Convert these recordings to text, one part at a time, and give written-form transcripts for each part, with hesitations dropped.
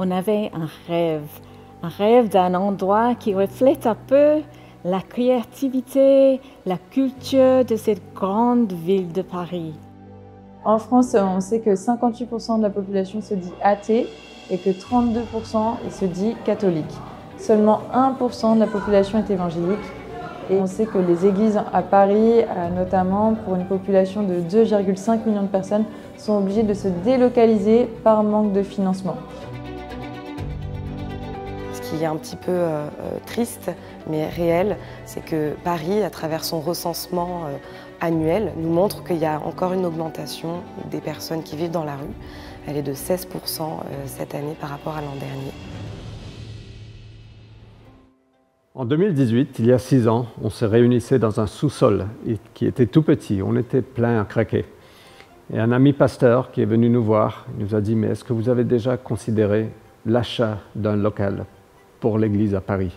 on avait un rêve d'un endroit qui reflète un peu la créativité, la culture de cette grande ville de Paris. En France, on sait que 58% de la population se dit athée et que 32% se dit catholique. Seulement 1% de la population est évangélique. Et on sait que les églises à Paris, notamment pour une population de 2,5 millions de personnes, sont obligées de se délocaliser par manque de financement. Ce qui est un petit peu triste, mais réel, c'est que Paris, à travers son recensement annuel, nous montre qu'il y a encore une augmentation des personnes qui vivent dans la rue. Elle est de 16% cette année par rapport à l'an dernier. En 2018, il y a 6 ans, on se réunissait dans un sous-sol qui était tout petit, on était plein à craquer. Et un ami pasteur qui est venu nous voir nous a dit « Mais est-ce que vous avez déjà considéré l'achat d'un local pour l'église à Paris ?»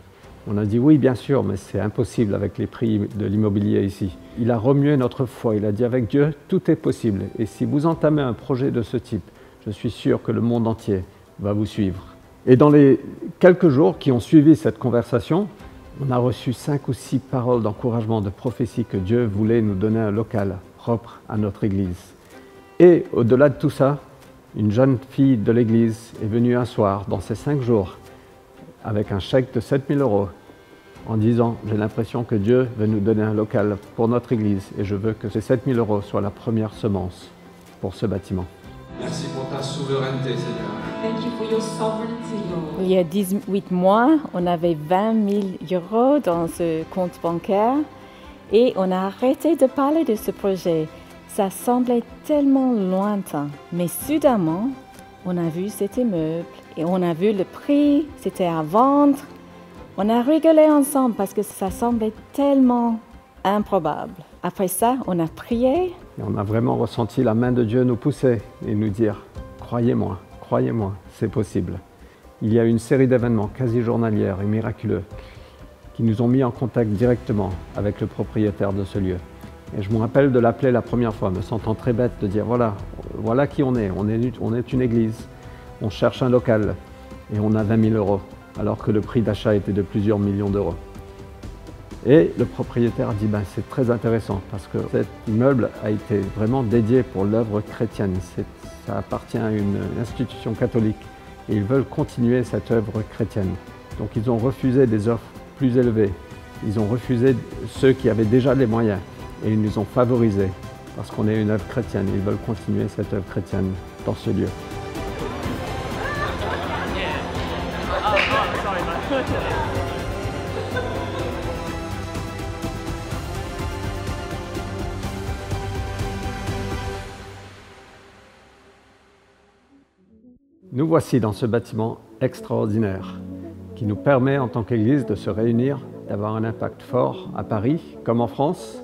On a dit « Oui, bien sûr, mais c'est impossible avec les prix de l'immobilier ici. » Il a remué notre foi, il a dit « Avec Dieu, tout est possible. Et si vous entamez un projet de ce type, je suis sûr que le monde entier va vous suivre. » Et dans les quelques jours qui ont suivi cette conversation, on a reçu 5 ou 6 paroles d'encouragement, de prophétie que Dieu voulait nous donner un local propre à notre église. Et au-delà de tout ça, une jeune fille de l'église est venue un soir, dans ces 5 jours, avec un chèque de 7 000 € en disant « J'ai l'impression que Dieu veut nous donner un local pour notre église et je veux que ces 7 000 € soient la première semence pour ce bâtiment. » Merci pour ta souveraineté, Seigneur. Thank you for your sovereignty, Lord. Il y a 18 mois, on avait 20 000 € dans ce compte bancaire et on a arrêté de parler de ce projet. Ça semblait tellement lointain, mais soudainement, on a vu cet immeuble et on a vu le prix, c'était à vendre. On a rigolé ensemble parce que ça semblait tellement improbable. Après ça, on a prié. Et on a vraiment ressenti la main de Dieu nous pousser et nous dire « Croyez-moi, croyez-moi, c'est possible. » Il y a une série d'événements quasi journalières et miraculeux qui nous ont mis en contact directement avec le propriétaire de ce lieu. Et je me rappelle de l'appeler la première fois, me sentant très bête de dire voilà qui on est une église, on cherche un local et on a 20 000 €, alors que le prix d'achat était de plusieurs millions d'euros. Et le propriétaire a dit c'est très intéressant parce que cet immeuble a été vraiment dédié pour l'œuvre chrétienne. Ça appartient à une institution catholique et ils veulent continuer cette œuvre chrétienne. Donc ils ont refusé des offres plus élevées. Ils ont refusé ceux qui avaient déjà les moyens et ils nous ont favorisés parce qu'on est une œuvre chrétienne. Ils veulent continuer cette œuvre chrétienne dans ce lieu. Nous voici dans ce bâtiment extraordinaire qui nous permet en tant qu'Église de se réunir, d'avoir un impact fort à Paris comme en France.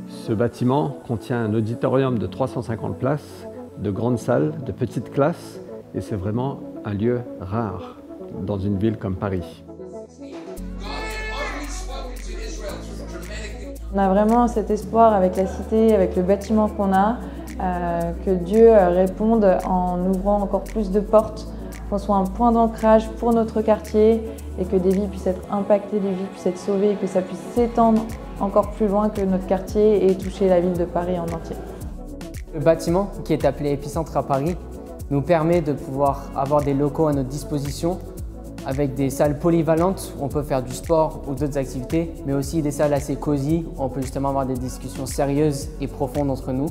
Ce bâtiment contient un auditorium de 350 places, de grandes salles, de petites classes et c'est vraiment un lieu rare dans une ville comme Paris. On a vraiment cet espoir avec la cité, avec le bâtiment qu'on a, que Dieu réponde en ouvrant encore plus de portes, qu'on soit un point d'ancrage pour notre quartier et que des vies puissent être impactées, des vies puissent être sauvées et que ça puisse s'étendre encore plus loin que notre quartier et toucher la ville de Paris en entier. Le bâtiment, qui est appelé Épicentre à Paris, nous permet de pouvoir avoir des locaux à notre disposition avec des salles polyvalentes où on peut faire du sport ou d'autres activités, mais aussi des salles assez cosy où on peut justement avoir des discussions sérieuses et profondes entre nous.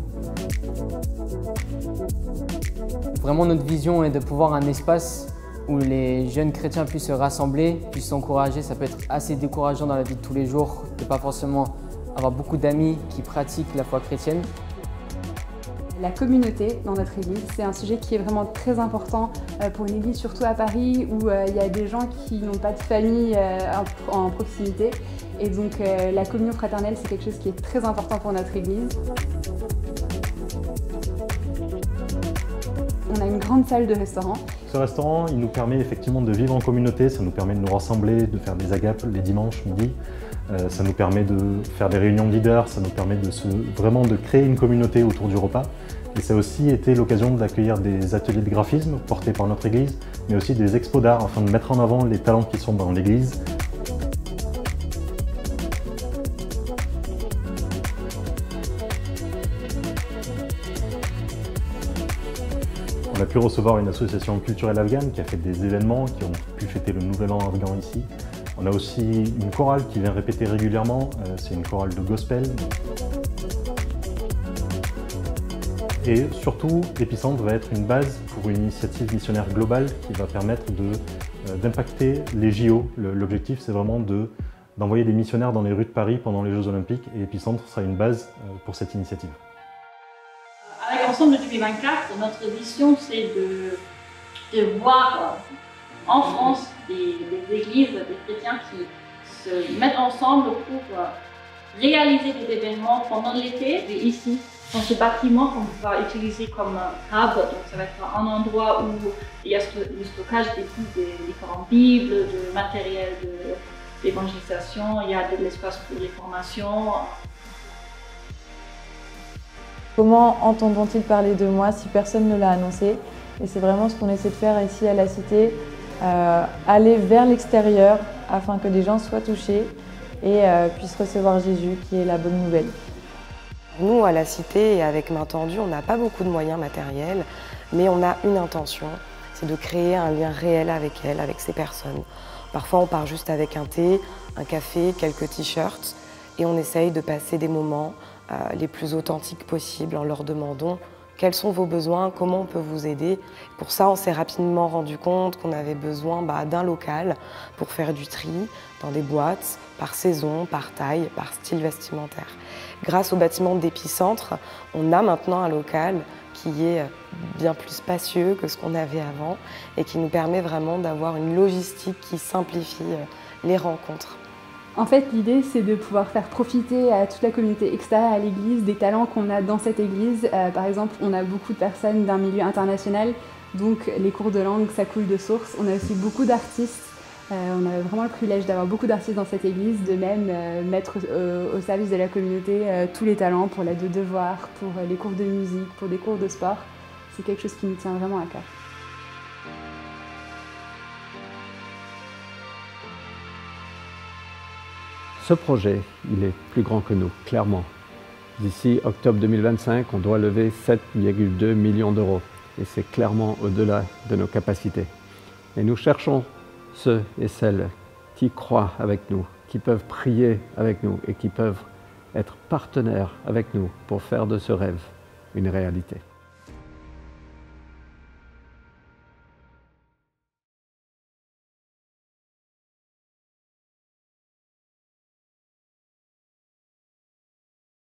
Vraiment, notre vision est de pouvoir un espace où les jeunes chrétiens puissent se rassembler, puissent s'encourager. Ça peut être assez décourageant dans la vie de tous les jours de ne pas forcément avoir beaucoup d'amis qui pratiquent la foi chrétienne. La communauté dans notre église, c'est un sujet qui est vraiment très important pour une église, surtout à Paris, où il y a des gens qui n'ont pas de famille en proximité. Et donc la communion fraternelle, c'est quelque chose qui est très important pour notre église. On a une grande salle de restaurant. Ce restaurant, il nous permet effectivement de vivre en communauté, ça nous permet de nous rassembler, de faire des agapes les dimanches midi. Ça nous permet de faire des réunions de leaders, ça nous permet vraiment de créer une communauté autour du repas. Et ça a aussi été l'occasion d'accueillir des ateliers de graphisme portés par notre église, mais aussi des expos d'art afin de mettre en avant les talents qui sont dans l'église. On a pu recevoir une association culturelle afghane qui a fait des événements, qui ont pu fêter le Nouvel An afghan ici. On a aussi une chorale qui vient répéter régulièrement, c'est une chorale de gospel. Et surtout, Épicentre va être une base pour une initiative missionnaire globale qui va permettre d'impacter les JO. L'objectif, c'est vraiment d'envoyer des missionnaires dans les rues de Paris pendant les Jeux Olympiques et Épicentre sera une base pour cette initiative. Avec Ensemble 2024, notre mission, c'est de voir en France des églises, des chrétiens qui se mettent ensemble pour réaliser des événements pendant l'été. Et ici, dans ce bâtiment qu'on va utiliser comme hub, donc ça va être un endroit où il y a le stockage des différentes bibles, de matériel d'évangélisation, il y a de l'espace pour les formations. Comment entendront-ils parler de moi si personne ne l'a annoncé? Et c'est vraiment ce qu'on essaie de faire ici à la Cité, aller vers l'extérieur afin que des gens soient touchés et puissent recevoir Jésus, qui est la bonne nouvelle. Nous, à la Cité et avec Main Tendue, on n'a pas beaucoup de moyens matériels, mais on a une intention, c'est de créer un lien réel avec elles, avec ces personnes. Parfois, on part juste avec un thé, un café, quelques t-shirts, et on essaye de passer des moments les plus authentiques possibles en leur demandant quels sont vos besoins, comment on peut vous aider. Pour ça, on s'est rapidement rendu compte qu'on avait besoin d'un local pour faire du tri dans des boîtes, par saison, par taille, par style vestimentaire. Grâce au bâtiment d'Épicentre, on a maintenant un local qui est bien plus spacieux que ce qu'on avait avant et qui nous permet vraiment d'avoir une logistique qui simplifie les rencontres. En fait, l'idée, c'est de pouvoir faire profiter à toute la communauté extérieure à l'église des talents qu'on a dans cette église. Par exemple, on a beaucoup de personnes d'un milieu international, donc les cours de langue, ça coule de source. On a aussi beaucoup d'artistes. On a vraiment le privilège d'avoir beaucoup d'artistes dans cette église, de même mettre au service de la communauté tous les talents pour l'aide de devoirs, pour les cours de musique, pour des cours de sport. C'est quelque chose qui nous tient vraiment à cœur. Ce projet, il est plus grand que nous, clairement. D'ici octobre 2025, on doit lever 7,2 millions d'euros. Et c'est clairement au-delà de nos capacités. Et nous cherchons ceux et celles qui croient avec nous, qui peuvent prier avec nous et qui peuvent être partenaires avec nous pour faire de ce rêve une réalité.